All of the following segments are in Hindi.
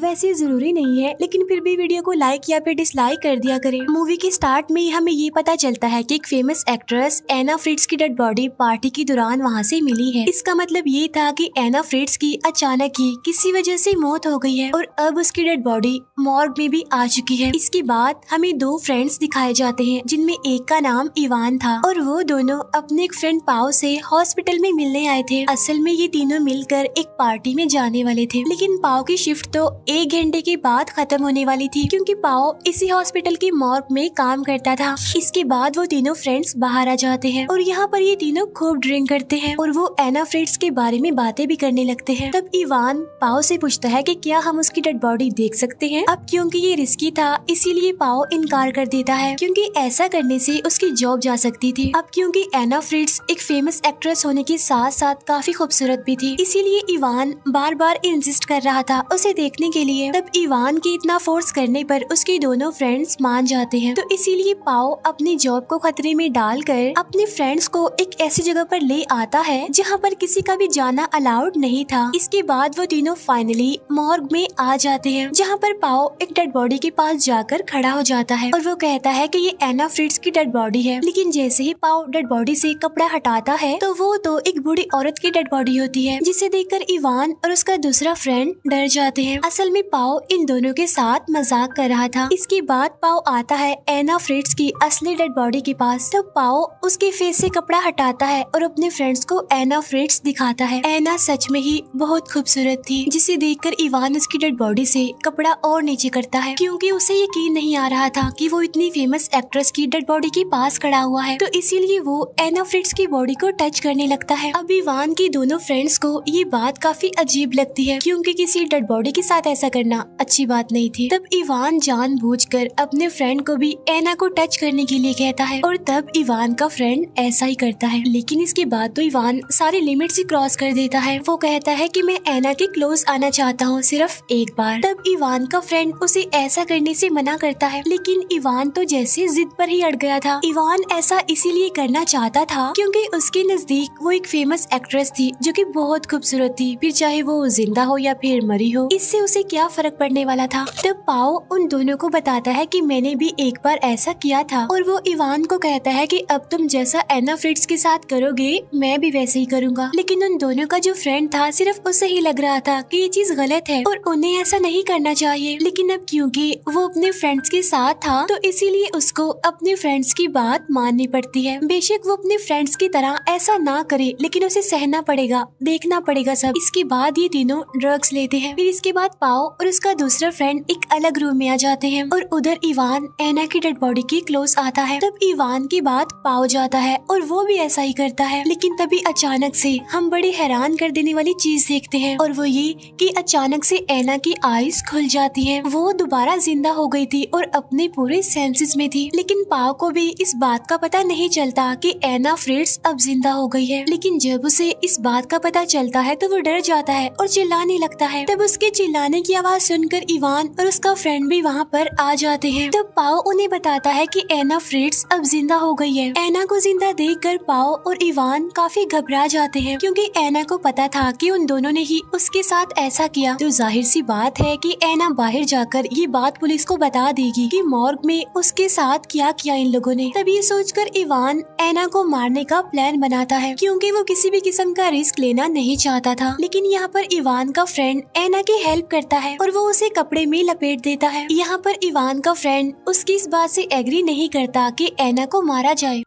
वैसे जरूरी नहीं है, लेकिन फिर भी वीडियो को लाइक या फिर डिसलाइक कर दिया करें। मूवी के स्टार्ट में हमें ये पता चलता है कि एक फेमस एक्ट्रेस एना फ्रिट्ज की डेड बॉडी पार्टी के दौरान वहाँ से मिली है। इसका मतलब ये था कि एना फ्रिट्ज की अचानक ही किसी वजह से मौत हो गई है और अब उसकी डेड बॉडी मॉर्ग में भी आ चुकी है। इसके बाद हमें दो फ्रेंड्स दिखाए जाते हैं, जिनमें एक का नाम इवान था और वो दोनों अपने एक फ्रेंड पाओ से हॉस्पिटल में मिलने आए थे। असल में ये तीनों मिलकर एक पार्टी में जाने वाले थे, लेकिन पाओ की शिफ्ट तो 1 घंटे के बाद खत्म होने वाली थी, क्योंकि पाओ इसी हॉस्पिटल की मॉर्ग में काम करता था। इसके बाद वो तीनों फ्रेंड्स बाहर आ जाते हैं और यहाँ पर ये तीनों खूब ड्रिंक करते हैं और वो एना फ्रिट्ज के बारे में बातें भी करने लगते हैं। तब इवान पाओ से पूछता है कि क्या हम उसकी डेड बॉडी देख सकते हैं। अब क्योंकि ये रिस्की था, इसीलिए पाओ इनकार कर देता है, क्योंकि ऐसा करने से उसकी जॉब जा सकती थी। अब क्योंकि एना फ्रिट्ज एक फेमस एक्ट्रेस होने के साथ साथ काफी खूबसूरत भी थी, इसीलिए इवान बार बार इंसिस्ट कर रहा था उसे देखने के लिए। तब इवान के इतना फोर्स करने पर उसके दोनों फ्रेंड्स मान जाते हैं। तो इसीलिए पाओ अपनी जॉब को खतरे में डालकर अपने फ्रेंड्स को एक ऐसी जगह पर ले आता है जहाँ पर किसी का भी जाना अलाउड नहीं था। इसके बाद वो तीनों फाइनली मॉर्ग में आ जाते हैं, जहाँ पर पाओ एक डेड बॉडी के पास जाकर खड़ा हो जाता है और वो कहता है कि ये एना फ्रिट्ज की डेड बॉडी है। लेकिन जैसे ही पाओ डेड बॉडी से कपड़ा हटाता है तो वो तो एक बूढ़ी औरत की डेड बॉडी होती है, जिसे देखकर इवान और उसका दूसरा फ्रेंड डर जाते हैं। असल में पाओ इन दोनों के साथ मजाक कर रहा था। इसके बाद पाओ आता है एना फ्रिट्ज की असली डेड बॉडी के पास। तो पाओ उसके फेस से कपड़ा हटाता है और अपने फ्रेंड्स को एना फ्रिट्ज दिखाता है। एना सच में ही बहुत खूबसूरत थी, जिसे देखकर इवान उसकी डेड बॉडी से कपड़ा और नीचे करता है, क्योंकि उसे यकीन नहीं आ रहा था कि वो इतनी फेमस एक्ट्रेस की डेड बॉडी के पास खड़ा हुआ है। तो इसीलिए वो एना फ्रिट्ज की बॉडी को टच करने लगता है। अब इवान की दोनों फ्रेंड्स को ये बात काफी अजीब लगती है, क्योंकि किसी डेड बॉडी के साथ ऐसा करना अच्छी बात नहीं थी। तब इवान जानबूझकर अपने फ्रेंड को भी एना को टच करने के लिए कहता है और तब इवान का फ्रेंड ऐसा ही करता है। लेकिन इसके बाद तो इवान सारी लिमिट से क्रॉस कर देता है। वो कहता है कि मैं एना के क्लोज आना चाहता हूँ, सिर्फ एक बार। तब इवान का फ्रेंड उसे ऐसा करने से मना करता है, लेकिन इवान तो जैसे जिद पर ही अड़ गया था। इवान ऐसा इसीलिए करना चाहता था क्योंकि उसके नजदीक वो एक फेमस एक्ट्रेस थी जो कि बहुत खूबसूरत थी, फिर चाहे वो जिंदा हो या फिर मरी हो, इससे उसे क्या फर्क पड़ने वाला था। तब पाओ उन दोनों को बताता है कि मैंने भी एक बार ऐसा किया था और वो इवान को कहता है कि अब तुम जैसा एना फ्रिट्ज के साथ करोगे मैं भी वैसे ही करूँगा। लेकिन उन दोनों का जो फ्रेंड था सिर्फ उसे ही लग रहा था कि ये चीज गलत है और उन्हें ऐसा नहीं करना चाहिए। लेकिन अब क्योंकि वो अपने फ्रेंड्स के साथ था तो इसीलिए उसको अपने फ्रेंड्स की बात माननी पड़ती है। बेशक वो अपने फ्रेंड्स की तरह ऐसा ना करे, लेकिन उसे सहना पड़ेगा, देखना पड़ेगा सब। इसके बाद ये तीनों ड्रग्स लेते हैं। फिर इसके बाद पाओ और उसका दूसरा फ्रेंड एक अलग रूम में आ जाते हैं और उधर इवान एना की डेड बॉडी के क्लोज आता है। तब इवान की बात पाओ जाता है और वो भी ऐसा ही करता है। लेकिन तभी अचानक से हम बड़ी हैरान कर देने वाली चीज देखते हैं और वो ये कि अचानक से एना की आईज खुल जाती हैं। वो दोबारा जिंदा हो गई थी और अपने पूरे सेंसेस में थी। लेकिन पाओ को भी इस बात का पता नहीं चलता कि एना फ्रिट्ज अब जिंदा हो गई है। लेकिन जब उसे इस बात का पता चलता है तो वो डर जाता है और चिल्लाने लगता है। तब उसके चिल्लाने की आवाज सुनकर इवान और उसका फ्रेंड भी वहाँ पर आ जाते हैं। तब पाओ उन्हें बताता है कि एना फ्रिट्ज अब जिंदा हो गई है। एना को जिंदा देखकर पाओ और इवान काफी घबरा जाते हैं, क्योंकि एना को पता था कि उन दोनों ने ही उसके साथ ऐसा किया। तो जाहिर सी बात है कि एना बाहर जाकर ये बात पुलिस को बता देगी कि मॉर्ग में उसके साथ क्या किया इन लोगों ने। तब ये सोचकर इवान एना को मारने का प्लान बनाता है, क्योंकि वो किसी भी किस्म का रिस्क लेना नहीं चाहता था। लेकिन यहाँ पर इवान का फ्रेंड एना की हेल्प करता है और वो उसे कपड़े में लपेट देता है। यहाँ पर इवान का फ्रेंड उसकी इस बात से एग्री नहीं करता कि एना को मारा जाए,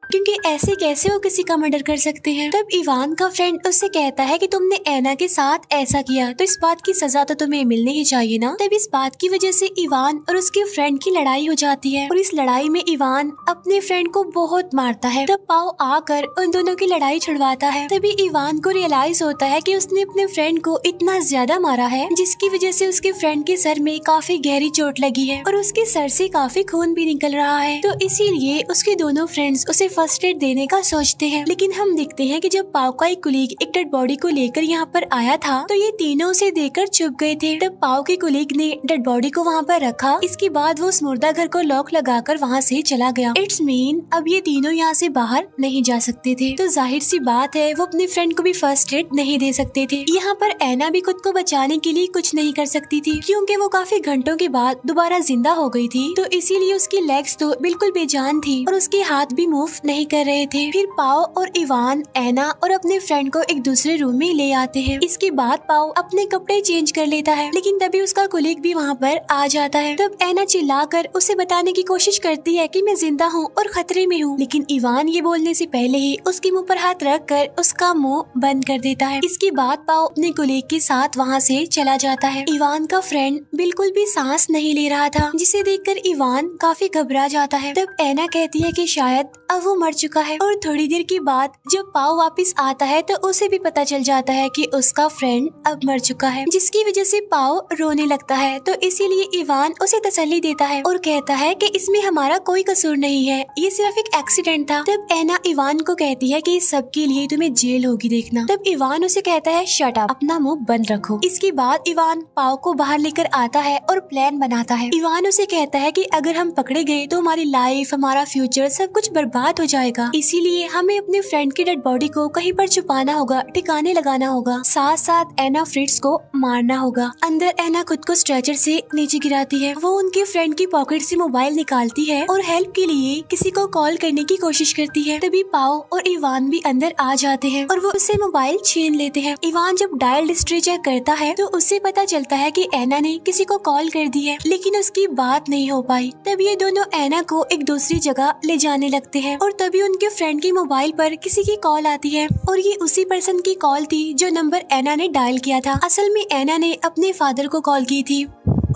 क्योंकि ऐसे कैसे वो किसी का मर्डर कर सकते हैं। तब इवान का फ्रेंड उससे कहता है कि तुमने एना के साथ ऐसा किया तो इस बात की सजा तो तुम्हें मिलनी ही चाहिए ना। तब इस बात की वजह से इवान और उसके फ्रेंड की लड़ाई हो जाती है और इस लड़ाई में इवान अपने फ्रेंड को बहुत मारता है। तब पाओ आकर उन दोनों की लड़ाई छुड़वाता है। तभी इवान को रियलाइज होता है कि उसने अपने फ्रेंड को इतना ज्यादा मारा है जिसकी वजह से उसके फ्रेंड के सर में काफी गहरी चोट लगी है और उसके सर से काफी खून भी निकल रहा है। तो इसीलिए उसके दोनों फ्रेंड्स उसे फर्स्ट एड देने का सोचते हैं। लेकिन हम देखते हैं कि जब पाओ का एक कुलीग एक डेड बॉडी को लेकर यहाँ पर आया था तो ये तीनों उसे देखकर चुप गए थे। तब पाओ के कुलीग ने डेड बॉडी को वहाँ पर रखा। इसके बाद वो उस मुर्दा घर को लॉक लगाकर वहाँ से चला गया। इट्स मीन अब ये तीनों यहाँ से बाहर नहीं जा सकते थे। तो जाहिर सी बात है वो अपने फ्रेंड को भी फर्स्ट एड नहीं दे सकते थे। यहाँ पर एना भी खुद को बचाने के लिए कुछ नहीं कर सकती थी क्योंकि वो काफी घंटों के बाद दोबारा जिंदा हो गई थी। तो इसीलिए उसकी लेग्स तो बिल्कुल बेजान थी और उसके हाथ भी मूव नहीं कर रहे थे। फिर पाओ और इवान एना और अपने फ्रेंड को एक दूसरे रूम में ले आते हैं। इसके बाद पाओ अपने कपड़े चेंज कर लेता है लेकिन तभी उसका कुलीग भी वहाँ पर आ जाता है। तब एना चिल्लाकर उसे बताने की कोशिश करती है कि मैं जिंदा हूँ और खतरे में हूँ, लेकिन इवान ये बोलने से पहले ही उसके मुंह पर हाथ रख कर उसका मुंह बंद कर देता है। इसके बाद पाओ अपने कुलीग के साथ वहाँ से चला जाता है। इवान का फ्रेंड बिल्कुल भी सांस नहीं ले रहा था जिसे देखकर इवान काफी घबरा जाता है। तब एना कहती है कि शायद अब वो मर चुका है और थोड़ी देर के बाद जब पाओ वापस आता है तो उसे भी पता चल जाता है कि उसका फ्रेंड अब मर चुका है, जिसकी वजह से पाओ रोने लगता है। तो इसीलिए इवान उसे तसल्ली देता है और कहता है कि इसमें हमारा कोई कसूर नहीं है, ये सिर्फ एक एक्सीडेंट था। तब एना इवान को कहती है कि इस सब के लिए तुम्हें जेल होगी देखना। तब इवान उसे कहता है शट अप, अपना मुंह बंद रखो। इसके बाद इवान पाओ को बाहर लेकर आता है और प्लान बनाता है। इवान उसे कहता है कि अगर हम पकड़े गए तो हमारी लाइफ, हमारा फ्यूचर सब कुछ बर्बाद हो जाएगा, इसीलिए हमें अपने फ्रेंड की डेड बॉडी को कहीं पर छुपाना होगा, ठिकाने लगाना होगा, साथ साथ एना फ्रिट्ज को मारना होगा। अंदर एना खुद को स्ट्रेचर से नीचे गिराती है। वो उनके फ्रेंड की पॉकेट से मोबाइल निकालती है और हेल्प के लिए किसी को कॉल करने की कोशिश करती है। तभी पाओ और इवान भी अंदर आ जाते हैं और वो उससे मोबाइल छीन लेते हैं। इवान जब डायल हिस्ट्री चेक करता है तो उससे पता चलता है कि एना ने किसी को कॉल कर दी है, लेकिन उसकी बात नहीं हो पाई। तब ये दोनों एना को एक दूसरी जगह ले जाने लगते हैं और तभी उनके फ्रेंड की मोबाइल पर किसी की कॉल आती है और ये उसी पर्सन की कॉल थी जो नंबर एना ने डायल किया था। असल में एना ने अपने फादर को कॉल की थी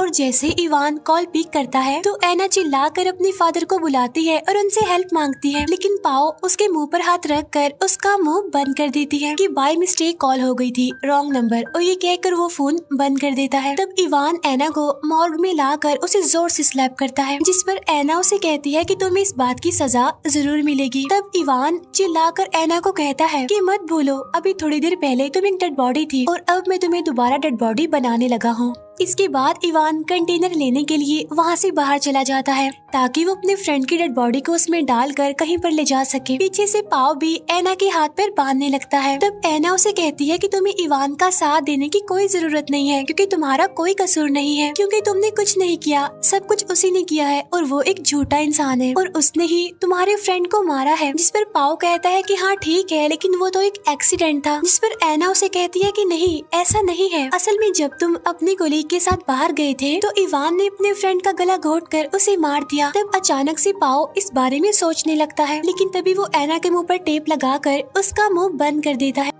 और जैसे इवान कॉल पिक करता है तो एना चिल्लाकर अपने फादर को बुलाती है और उनसे हेल्प मांगती है, लेकिन पाओ उसके मुंह पर हाथ रख कर उसका मुंह बंद कर देती है कि बाय मिस्टेक कॉल हो गई थी, रॉन्ग नंबर, और ये कहकर वो फोन बंद कर देता है। तब इवान एना को मॉर्ग में लाकर उसे जोर से स्लैप करता है, जिस पर एना उसे कहती है कि तुम्हें इस बात की सजा जरूर मिलेगी। तब इवान चिल्लाकर एना को कहता है कि मत भूलो, अभी थोड़ी देर पहले तुम एक डेड बॉडी थी और अब मैं तुम्हें दोबारा डेड बॉडी बनाने लगा हूँ। इसके बाद इवान कंटेनर लेने के लिए वहाँ से बाहर चला जाता है ताकि वो अपने फ्रेंड की डेड बॉडी को उसमें डालकर कहीं पर ले जा सके। पीछे से पाओ भी एना के हाथ पर बांधने लगता है। तब एना उसे कहती है कि तुम्हें इवान का साथ देने की कोई जरूरत नहीं है क्योंकि तुम्हारा कोई कसूर नहीं है, क्योंकि तुमने कुछ नहीं किया, सब कुछ उसी ने किया है और वो एक झूठा इंसान है और उसने ही तुम्हारे फ्रेंड को मारा है। जिस पर पाओ कहता है कि हाँ ठीक है, लेकिन वो तो एक एक्सीडेंट था। जिस पर एना उसे कहती है कि नहीं, ऐसा नहीं है, असल में जब तुम अपनी कोलीग के साथ बाहर गए थे तो इवान ने अपने फ्रेंड का गला घोंटकर उसे मार दिया। तब अचानक से पाओ इस बारे में सोचने लगता है, लेकिन तभी वो एना के मुंह पर टेप लगाकर उसका मुंह बंद कर देता है।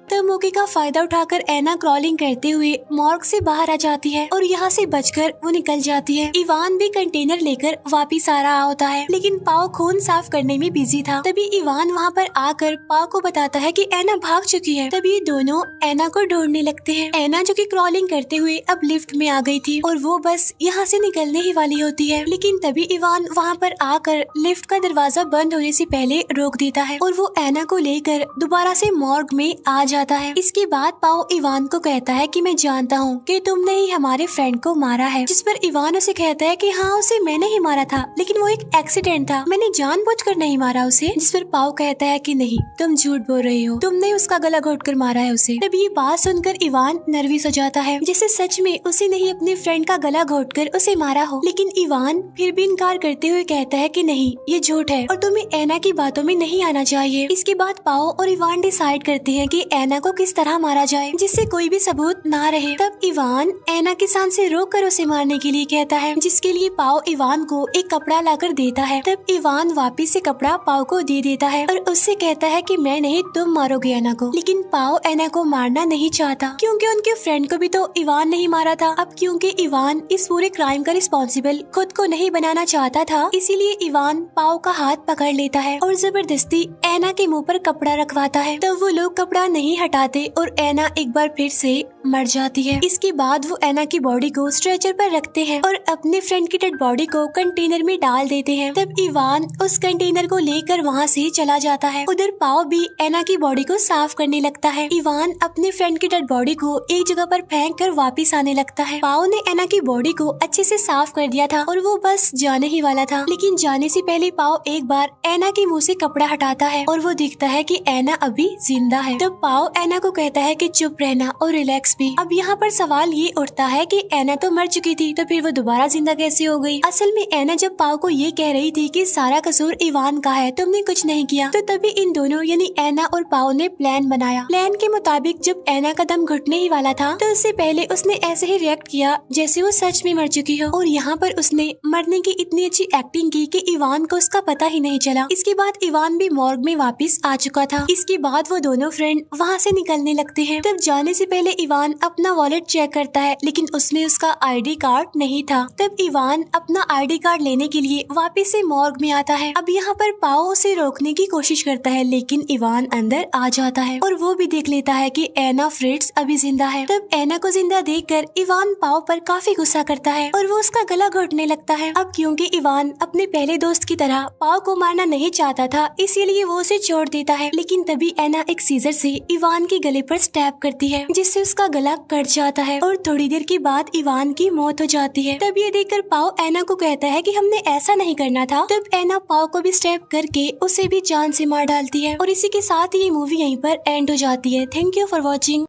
तब मौके का फायदा उठाकर एना क्रॉलिंग करते हुए मॉर्ग से बाहर आ जाती है और यहाँ से बचकर वो निकल जाती है। इवान भी कंटेनर लेकर वापिस आ रहा होता है, लेकिन पाओ खून साफ करने में बिजी था। तभी इवान वहाँ पर आकर पाओ को बताता है कि एना भाग चुकी है। तभी ये दोनों एना को ढूंढने लगते हैं। एना जो कि क्रॉलिंग करते हुए अब लिफ्ट में आ गई थी और वो बस यहाँ से निकलने ही वाली होती है, लेकिन तभी इवान वहाँ पर आकर लिफ्ट का दरवाजा बंद होने से पहले रोक देता है और वो एना को लेकर दोबारा से मॉर्ग में आ जाता है। इसके बाद पाओ इवान को कहता है कि मैं जानता हूँ कि तुमने ही हमारे फ्रेंड को मारा है। जिस पर इवान उसे कहता है कि हाँ, उसे मैंने ही मारा था, लेकिन वो एक एक्सीडेंट था, मैंने जानबूझकर नहीं मारा उसे। जिस पर पाओ कहता है कि नहीं, तुम झूठ बोल रही हो, तुमने उसका गला घोंटकर मारा है उसे। तब ये बात सुनकर इवान नर्वस हो जाता है, जैसे सच में उसे नहीं अपने फ्रेंड का गला घोंटकर उसे मारा हो। लेकिन इवान फिर भी इनकार करते हुए कहता है कि नहीं, ये झूठ है और तुम्हें एना की बातों में नहीं आना चाहिए। इसके बाद पाओ और इवान डिसाइड करते हैं कि एना को किस तरह मारा जाए जिससे कोई भी सबूत ना रहे। तब इवान एना के सांस से रोककर उसे मारने के लिए कहता है, जिसके लिए पाओ इवान को एक कपड़ा लाकर देता है। तब इवान वापिस से कपड़ा पाओ को दे देता है और उससे कहता है कि मैं नहीं, तुम मारोगे एना को। लेकिन पाओ एना को मारना नहीं चाहता क्योंकि उनके फ्रेंड को भी तो इवान नहीं मारा था। अब क्योंकि इवान इस पूरे क्राइम का रिस्पॉन्सिबल खुद को नहीं बनाना चाहता था, इसीलिए इवान पाओ का हाथ पकड़ लेता है और जबरदस्ती एना के मुँह पर कपड़ा रखवाता है। तब वो लोग कपड़ा नहीं हटाते और एना एक बार फिर से मर जाती है। इसके बाद वो एना की बॉडी को स्ट्रेचर पर रखते हैं और अपने फ्रेंड की डेड बॉडी को कंटेनर में डाल देते हैं। तब इवान उस कंटेनर को लेकर वहाँ से चला जाता है। उधर पाओ भी एना की बॉडी को साफ करने लगता है। इवान अपने फ्रेंड की डेड बॉडी को एक जगह पर फेंक कर वापिस आने लगता है। पाओ ने एना की बॉडी को अच्छे से साफ कर दिया था और वो बस जाने ही वाला था, लेकिन जाने से पहले पाओ एक बार एना के मुंह से कपड़ा हटाता है और वो दिखता है कि एना अभी जिंदा है। तब पाओ एना को कहता है कि चुप रहना और रिलैक्स भी। अब यहाँ पर सवाल ये उठता है कि एना तो मर चुकी थी, तो फिर वो दोबारा जिंदा कैसे हो गई? असल में एना जब पाओ को ये कह रही थी कि सारा कसूर इवान का है, तुमने कुछ नहीं किया, तो तभी इन दोनों यानी एना और पाओ ने प्लान बनाया। प्लान के मुताबिक जब एना का दम घुटने ही वाला था तो उससे पहले उसने ऐसे ही रिएक्ट किया जैसे वो सच में मर चुकी हो, और यहाँ पर उसने मरने की इतनी अच्छी एक्टिंग की कि इवान को उसका पता ही नहीं चला। इसके बाद इवान भी मॉर्ग में वापस आ चुका था। इसके बाद वो दोनों फ्रेंड वहाँ से निकलने लगते हैं। तब जाने से पहले इवान अपना वॉलेट चेक करता है, लेकिन उसमें उसका आईडी कार्ड नहीं था। तब इवान अपना आईडी कार्ड लेने के लिए वापस से मॉर्ग में आता है। अब यहाँ पर पाओ उसे रोकने की कोशिश करता है, लेकिन इवान अंदर आ जाता है और वो भी देख लेता है कि एना फ्रिट्ज अभी जिंदा है। तब एना को जिंदा देखकर इवान पाओ पर काफी गुस्सा करता है और वो उसका गला घोटने लगता है। अब क्योंकि इवान अपने पहले दोस्त की तरह पाओ को मारना नहीं चाहता था, इसीलिए वो उसे छोड़ देता है, लेकिन तभी एना एक सीजर से इवान के गले पर स्टैब करती है, जिससे उसका गला कट जाता है और थोड़ी देर के बाद इवान की मौत हो जाती है। तब ये देखकर पाओ एना को कहता है कि हमने ऐसा नहीं करना था। तब एना पाओ को भी स्टैब करके उसे भी जान से मार डालती है और इसी के साथ ये मूवी यहीं पर एंड हो जाती है। Thank you for watching.